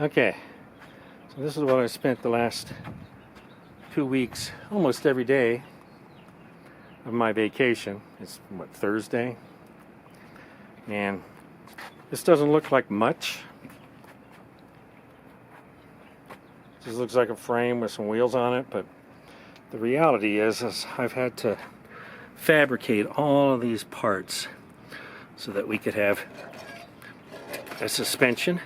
Okay, so this is what I spent the last 2 weeks, almost every day of my vacation. It's what, Thursday? And this doesn't look like much. It just looks like a frame with some wheels on it, but the reality is I've had to fabricate all of these parts so that we could have a suspension.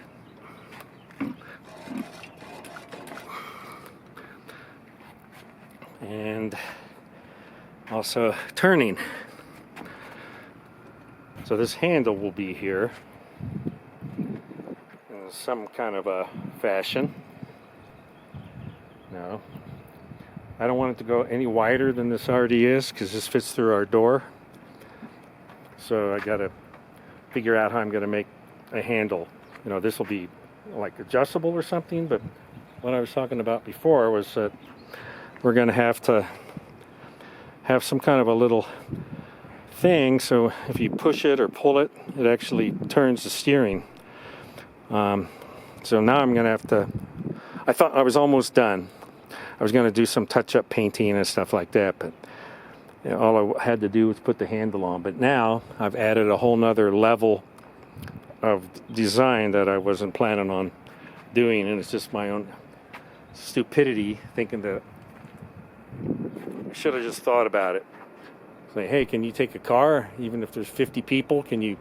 And also turning. So this handle will be here in some kind of a fashion. No, I don't want it to go any wider than this already is because this fits through our door. So I got to figure out how I'm going to make a handle. You know, this will be like adjustable or something, but what I was talking about before was that we're going to have some kind of a little thing, so if you push it or pull it, it actually turns the steering. So now I'm going to have to, I thought I was almost done. I was going to do some touch-up painting and stuff like that, but you know, all I had to do was put the handle on. But now I've added a whole nother level of design that I wasn't planning on doing, and it's just my own stupidity thinking that I should have just thought about it. Say, hey, can you take a car, even if there's 50 people, can you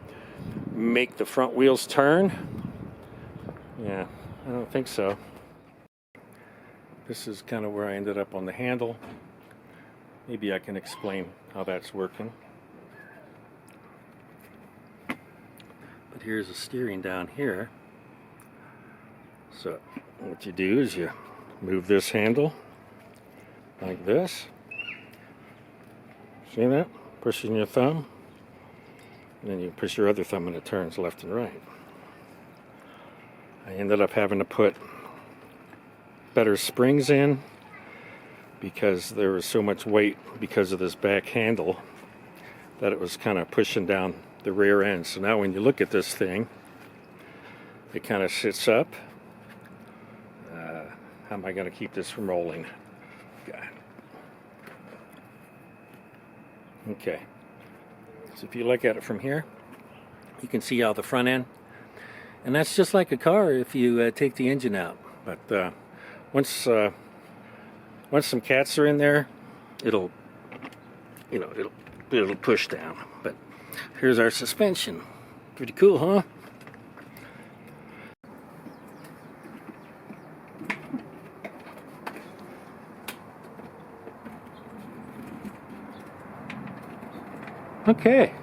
make the front wheels turn? Yeah, I don't think so. This is kind of where I ended up on the handle. Maybe I can explain how that's working. But here's the steering down here. So what you do is you move this handle like this. See that? Pushing your thumb, and then you push your other thumb and it turns left and right. I ended up having to put better springs in because there was so much weight because of this back handle that it was kind of pushing down the rear end. So now when you look at this thing, it kind of sits up. How am I going to keep this from rolling? God. Okay, so if you look at it from here, you can see how the front end, and that's just like a car if you take the engine out. But once some cats are in there, it'll push down. But here's our suspension. Pretty cool, huh? Okay,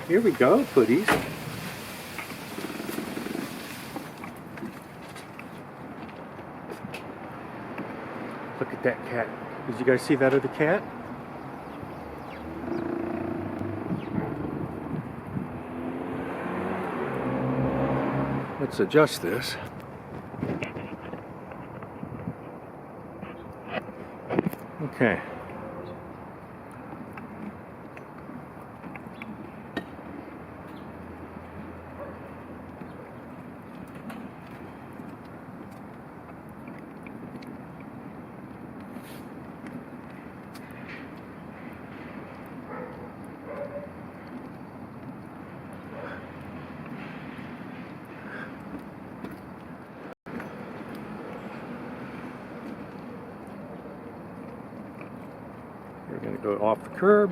here we go, putties. Look at that cat. Did you guys see that other cat? Let's adjust this. Okay. We're going to go off the curb.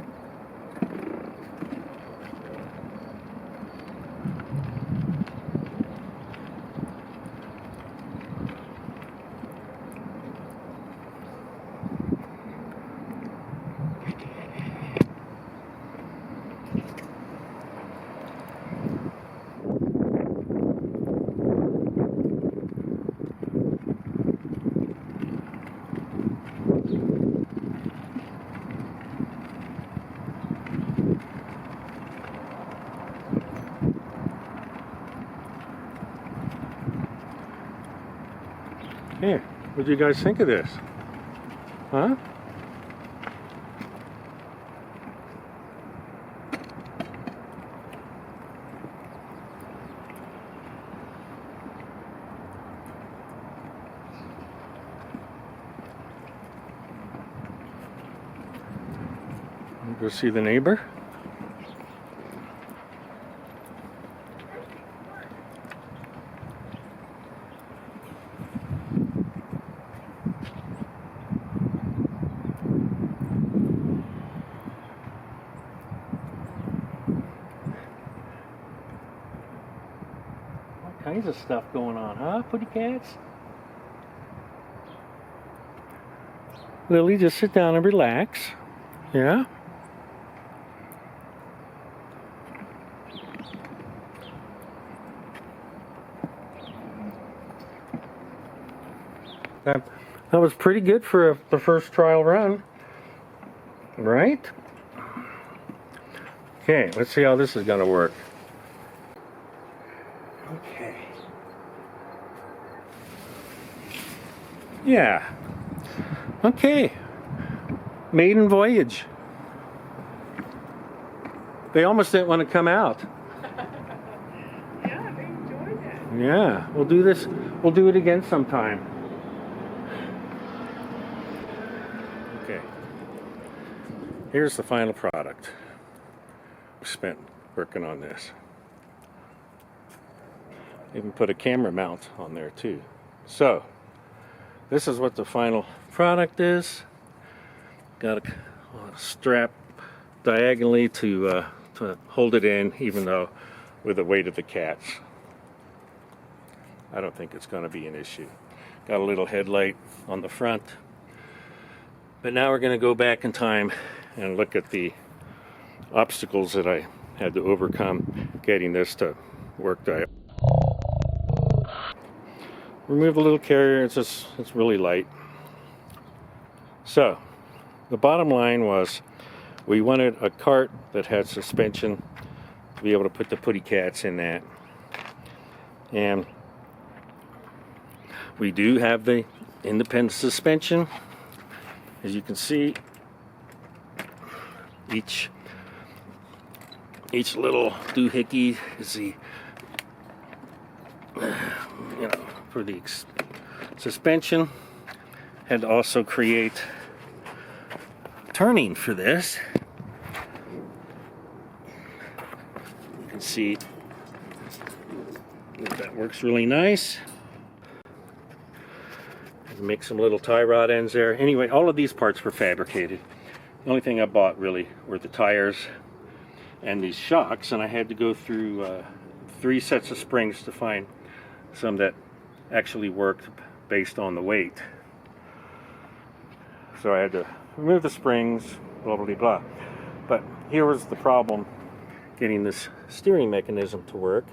Here, what do you guys think of this? Huh? Go see the neighbor. All kinds of stuff going on, huh, Putty Cats? Lily, just sit down and relax. Yeah? That was pretty good for the first trial run, right? Okay, let's see how this is going to work. Okay. Yeah. Okay. Maiden voyage. They almost didn't want to come out. Yeah, they enjoyed it. Yeah, we'll do this. We'll do it again sometime. Okay. Here's the final product. We spent working on this. Even put a camera mount on there too. So, this is what the final product is. Got a strap diagonally to hold it in, even though with the weight of the cats, I don't think it's going to be an issue. Got a little headlight on the front. But now we're going to go back in time and look at the obstacles that I had to overcome getting this to work. Remove the little carrier. It's really light. So the bottom line was we wanted a cart that had suspension to be able to put the Putty Cats in that, and we do have the independent suspension. As you can see, each little doohickey is the for the suspension. Had to also create turning for this. You can see that works really nice. Make some little tie rod ends there. Anyway, all of these parts were fabricated. The only thing I bought really were the tires and these shocks, and I had to go through 3 sets of springs to find some that actually worked based on the weight. So I had to remove the springs, blah blah blah. But here was the problem getting this steering mechanism to work.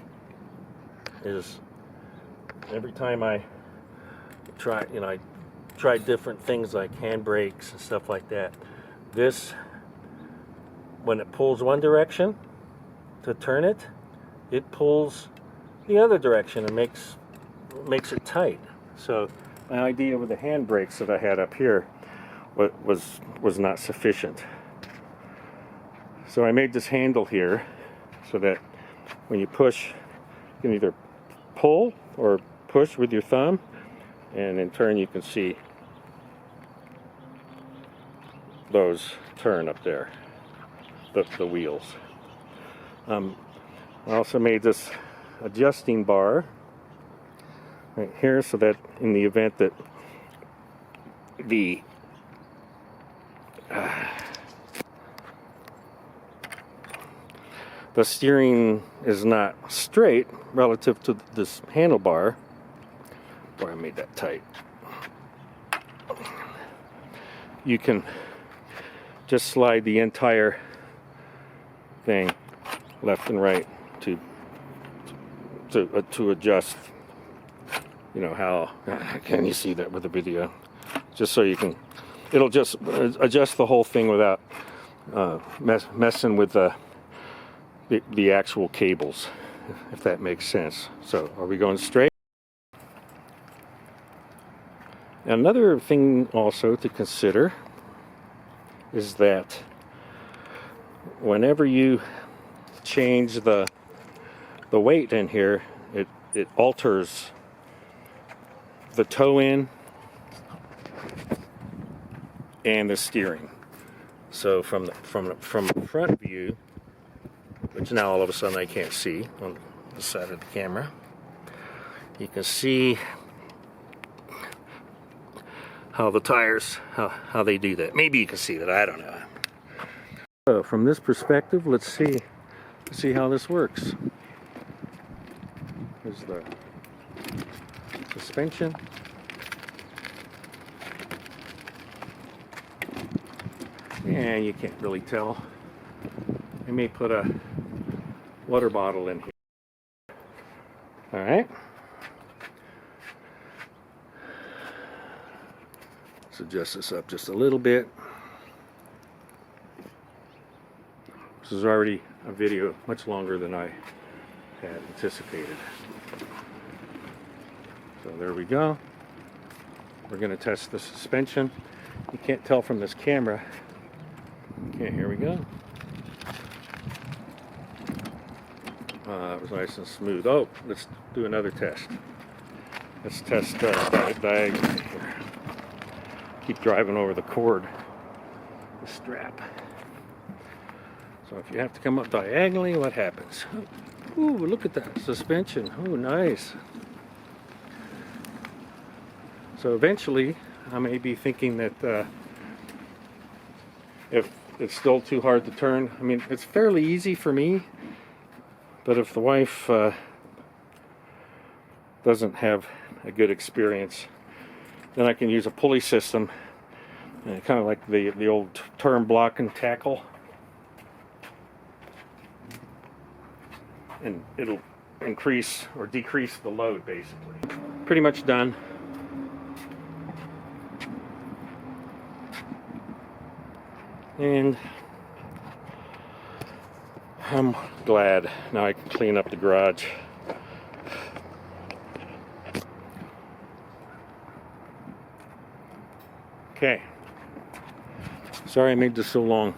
Is every time I tried different things like handbrakes and stuff like that. This, when it pulls one direction to turn it, it pulls the other direction and makes it tight. So my idea with the handbrakes that I had up here was not sufficient. So I made this handle here so that when you push, you can either pull or push with your thumb, and in turn you can see those turn up there, the wheels. I also made this adjusting bar right here so that in the event that the steering is not straight relative to this handlebar. Boy, I made that tight. You can just slide the entire thing left and right to adjust. You know how can you see that with the video? Just so you can, it'll just adjust the whole thing without messing with the actual cables, if that makes sense. So, are we going straight? Another thing also to consider is that whenever you change the weight in here, it alters the toe in and the steering. So from the front view, which now all of a sudden I can't see on the side of the camera, you can see how the tires, how they do that. Maybe you can see that, I don't know. So from this perspective, let's see how this works. Here's the suspension. And you can't really tell. I may put a water bottle in here. All right. Let's adjust this up just a little bit. This is already a video much longer than I had anticipated. So there we go. We're going to test the suspension. You can't tell from this camera. Okay, here we go. That was nice and smooth. Oh, let's do another test. Let's test diagonally here. Keep driving over the cord, the strap. So if you have to come up diagonally, what happens? Ooh, look at that suspension. Oh, nice. So eventually, I may be thinking that if it's still too hard to turn, I mean, it's fairly easy for me, but if the wife doesn't have a good experience, then I can use a pulley system, kind of like the old term block and tackle, and it'll increase or decrease the load basically. Pretty much done. And I'm glad now I can clean up the garage. Okay. Sorry I made this so long.